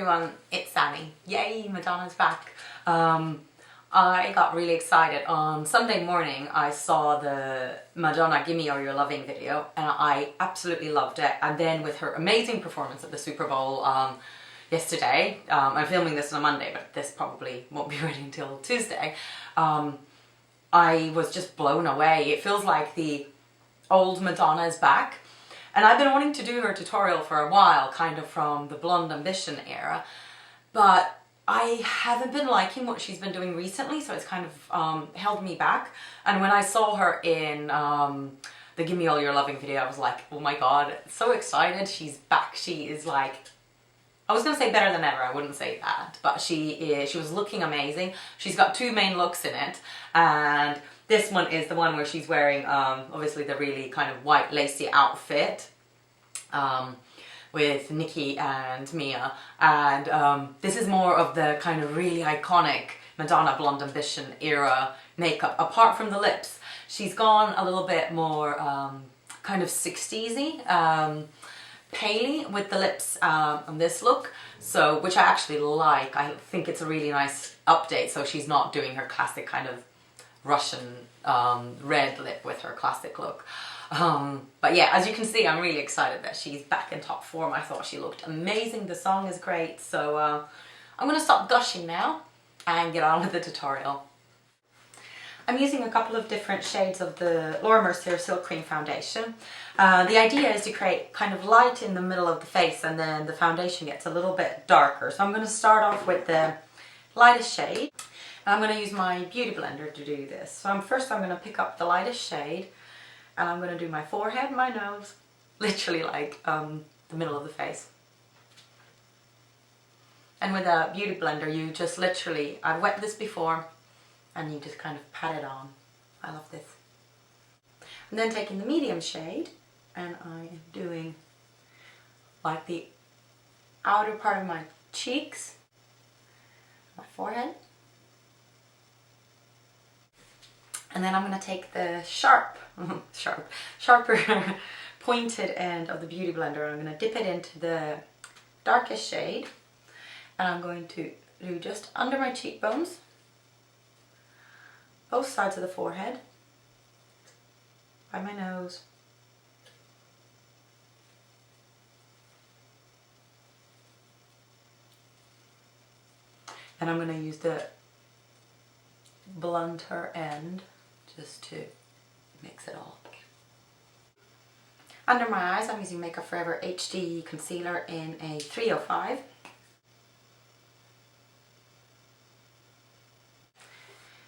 everyone, it's Sanni. Yay, Madonna's back. I got really excited. On Sunday morning I saw the Madonna Gimme or You're Loving video and I absolutely loved it. And then with her amazing performance at the Super Bowl yesterday, I'm filming this on a Monday, but this probably won't be ready until Tuesday, I was just blown away. It feels like the old Madonna is back. And I've been wanting to do her tutorial for a while, kind of from the Blonde Ambition era, but I haven't been liking what she's been doing recently, so it's kind of held me back. And when I saw her in the Gimme All Your Loving video, I was like, oh my god, so excited, she's back. She is like, I was going to say better than ever, I wouldn't say that, but she was looking amazing. She's got two main looks in it, and this one is the one where she's wearing obviously the really kind of white lacy outfit with Nicki and m.i.a, and this is more of the kind of really iconic Madonna Blonde Ambition era makeup. Apart from the lips, she's gone a little bit more kind of 60s-y, paley with the lips on this look, so which I actually like. I think it's a really nice update, so she's not doing her classic kind of Russian red lip with her classic look. But yeah, as you can see, I'm really excited that she's back in top form. I thought she looked amazing. The song is great. So I'm going to stop gushing now and get on with the tutorial. I'm using a couple of different shades of the Laura Mercier Silk Creme Foundation. The idea is to create kind of light in the middle of the face, and then the foundation gets a little bit darker. So I'm going to start off with the lightest shade. I'm going to use my beauty blender to do this. So first I'm going to pick up the lightest shade and I'm going to do my forehead, my nose, literally like the middle of the face. And with a beauty blender you just literally, I've wet this before, and you just kind of pat it on. I love this. I'm then taking the medium shade and I am doing like the outer part of my cheeks, my forehead. And then I'm going to take the sharper pointed end of the beauty blender. I'm going to dip it into the darkest shade, and I'm going to do just under my cheekbones, both sides of the forehead, by my nose, and I'm going to use the blunter end just to mix it all. Under my eyes, I'm using Makeup Forever HD Concealer in a 305.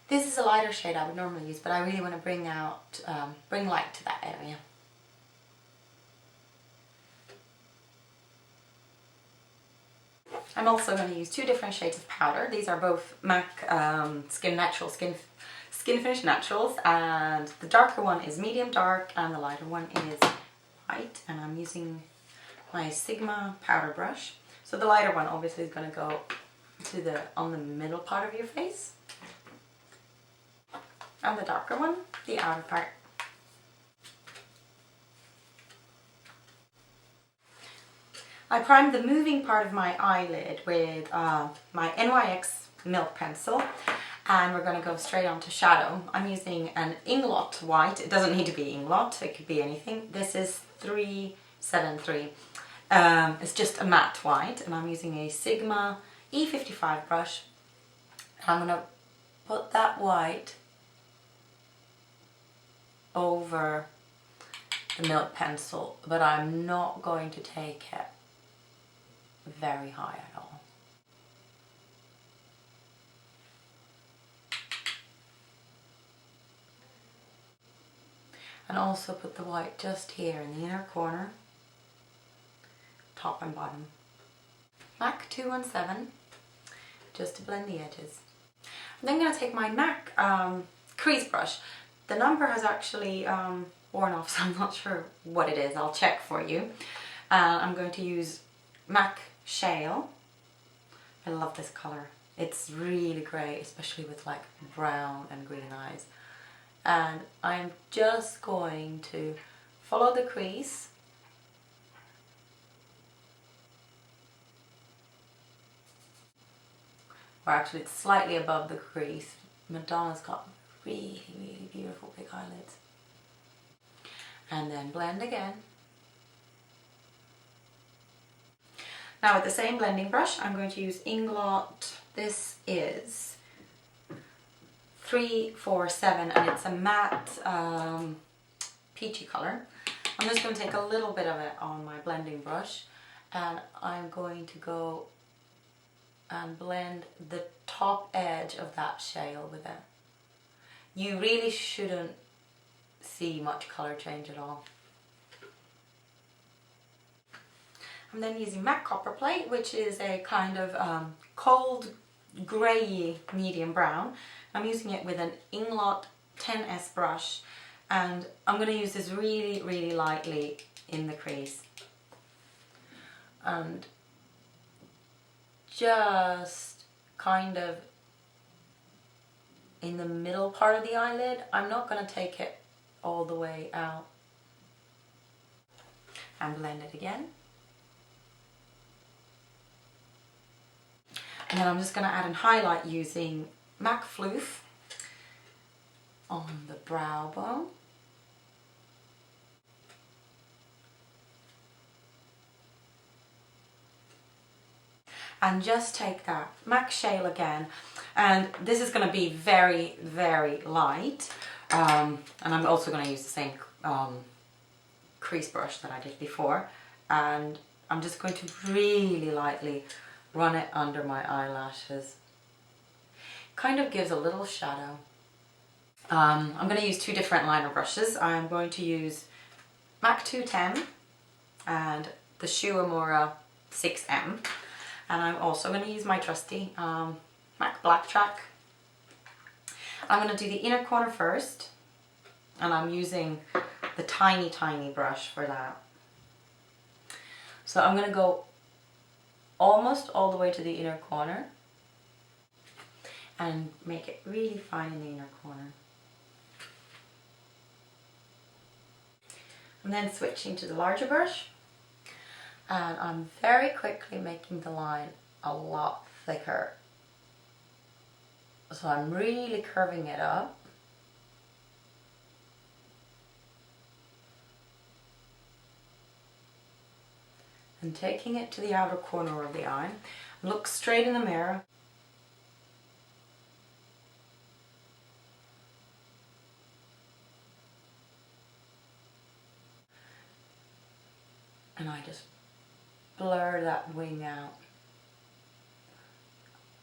This is a lighter shade I would normally use, but I really want to bring light to that area. I'm also going to use two different shades of powder. These are both MAC Skin Finish Naturals, and the darker one is medium dark and the lighter one is light, and I'm using my Sigma powder brush. So the lighter one obviously is going to go to on the middle part of your face, and the darker one, the outer part. I primed the moving part of my eyelid with my NYX Milk Pencil, and we're going to go straight on to shadow. I'm using an Inglot white. It doesn't need to be Inglot, it could be anything. This is 373. It's just a matte white, and I'm using a Sigma E55 brush. I'm going to put that white over the Milk Pencil, but I'm not going to take it very high at all. And also put the white just here in the inner corner, top and bottom. MAC 217, just to blend the edges. I'm then going to take my MAC crease brush. The number has actually worn off, so I'm not sure what it is. I'll check for you. I'm going to use MAC Shale. I love this color. It's really great, especially with like brown and green eyes. And I'm just going to follow the crease or actually it's slightly above the crease. Madonna's got really, really beautiful big eyelids. And then blend again. Now with the same blending brush, I'm going to use Inglot. This is 347 and it's a matte peachy color. I'm just going to take a little bit of it on my blending brush and I'm going to go and blend the top edge of that shale with it. You really shouldn't see much color change at all. I'm then using MAC Copperplate, which is a kind of cold grey medium brown. I'm using it with an Inglot 10S brush and I'm going to use this really, really lightly in the crease. And just kind of in the middle part of the eyelid. I'm not going to take it all the way out. And blend it again. And then I'm just going to add and highlight using MAC Phloof on the brow bone. And just take that MAC Shale again, and this is going to be very, very light, and I'm also going to use the same crease brush that I did before, and I'm just going to really lightly run it under my eyelashes. Kind of gives a little shadow. I'm going to use two different liner brushes. I'm going to use MAC 210 and the Shuamura 6M. And I'm also going to use my trusty MAC Blacktrack. I'm going to do the inner corner first. And I'm using the tiny, tiny brush for that. So I'm going to go almost all the way to the inner corner. And make it really fine in the inner corner. I'm then switching to the larger brush. And I'm very quickly making the line a lot thicker. So I'm really curving it up. And taking it to the outer corner of the eye. Look straight in the mirror. And I just blur that wing out.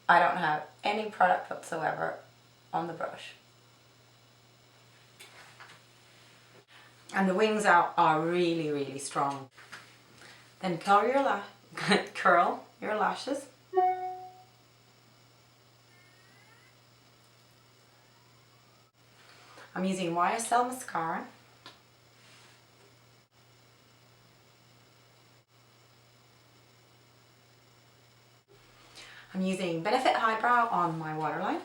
I don't have any product whatsoever on the brush. And the wings out are really, really strong. Then curl your lashes. I'm using YSL mascara. I'm using Benefit Highbrow on my waterline.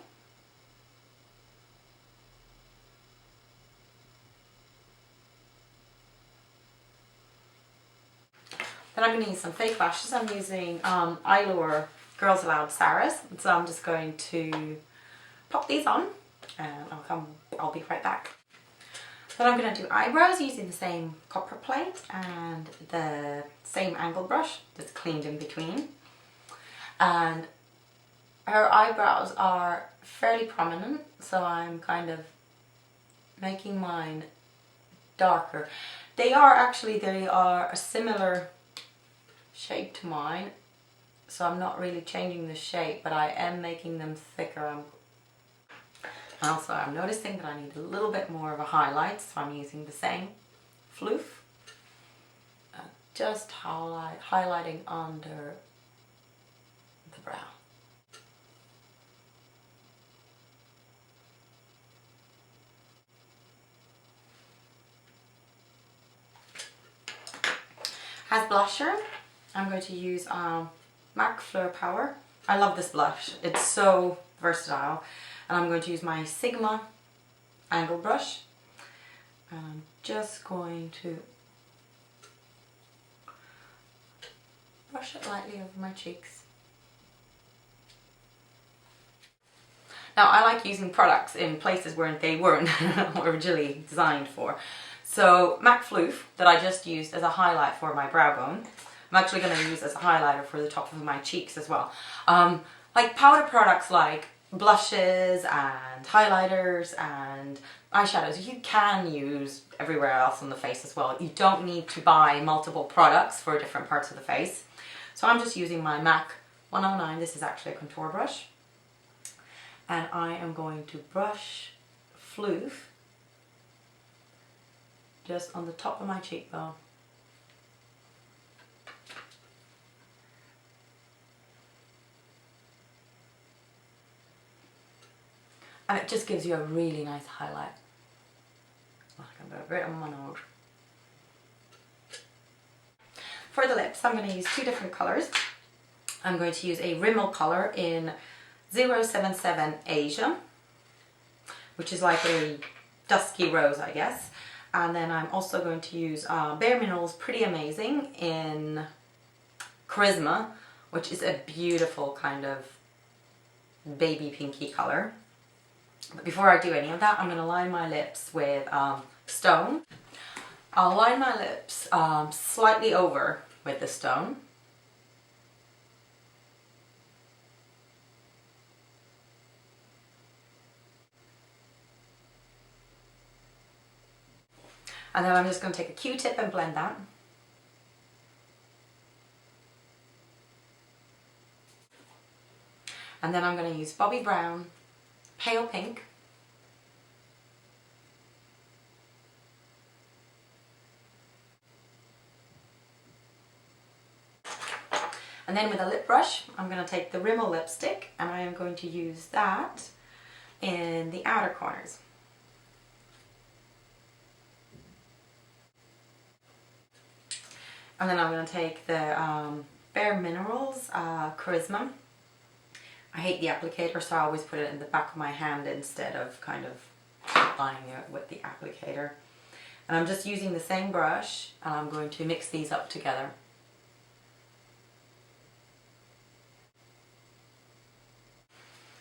Then I'm going to use some fake lashes. I'm using Eyelure Girls Aloud Sarah's. So I'm just going to pop these on and I'll be right back. Then I'm going to do eyebrows using the same Copperplate and the same angle brush that's cleaned in between. And her eyebrows are fairly prominent, so I'm kind of making mine darker. They are a similar shape to mine, so I'm not really changing the shape, but I am making them thicker. Also, I'm noticing that I need a little bit more of a highlight, so I'm using the same Phloof. Just highlighting under the brow. As blusher, I'm going to use MAC Fleur Power. I love this blush. It's so versatile. And I'm going to use my Sigma angle brush. And I'm just going to brush it lightly over my cheeks. Now I like using products in places where they weren't originally designed for. So MAC Phloof that I just used as a highlight for my brow bone, I'm actually going to use as a highlighter for the top of my cheeks as well. Like powder products like blushes and highlighters and eyeshadows, you can use everywhere else on the face as well. You don't need to buy multiple products for different parts of the face. So I'm just using my MAC 109, this is actually a contour brush. And I am going to brush Phloof just on the top of my cheekbone. And it just gives you a really nice highlight. I can put it right on my nose. For the lips, I'm going to use two different colors. I'm going to use a Rimmel color in 077 Asia, which is like a dusky rose, I guess. And then I'm also going to use Bare Minerals Pretty Amazing in Charisma, which is a beautiful kind of baby pinky color. But before I do any of that, I'm going to line my lips with Stone. I'll line my lips slightly over with the Stone. And then I'm just going to take a Q-tip and blend that. And then I'm going to use Bobbi Brown Pale Pink. And then with a lip brush, I'm going to take the Rimmel lipstick and I am going to use that in the outer corners. And then I'm going to take the Bare Minerals Charisma. I hate the applicator, so I always put it in the back of my hand instead of kind of applying it with the applicator. And I'm just using the same brush and I'm going to mix these up together.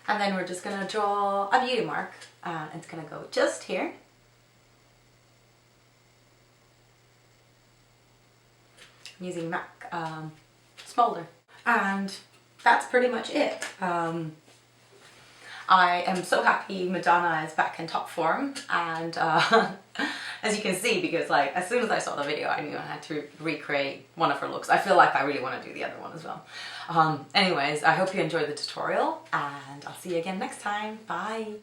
And then we're just going to draw a beauty mark and it's going to go just here. I'm using MAC Smolder. And that's pretty much it. I am so happy Madonna is back in top form, and as you can see, because like as soon as I saw the video I knew I had to recreate one of her looks. I feel like I really want to do the other one as well. Anyways, I hope you enjoyed the tutorial and I'll see you again next time. Bye!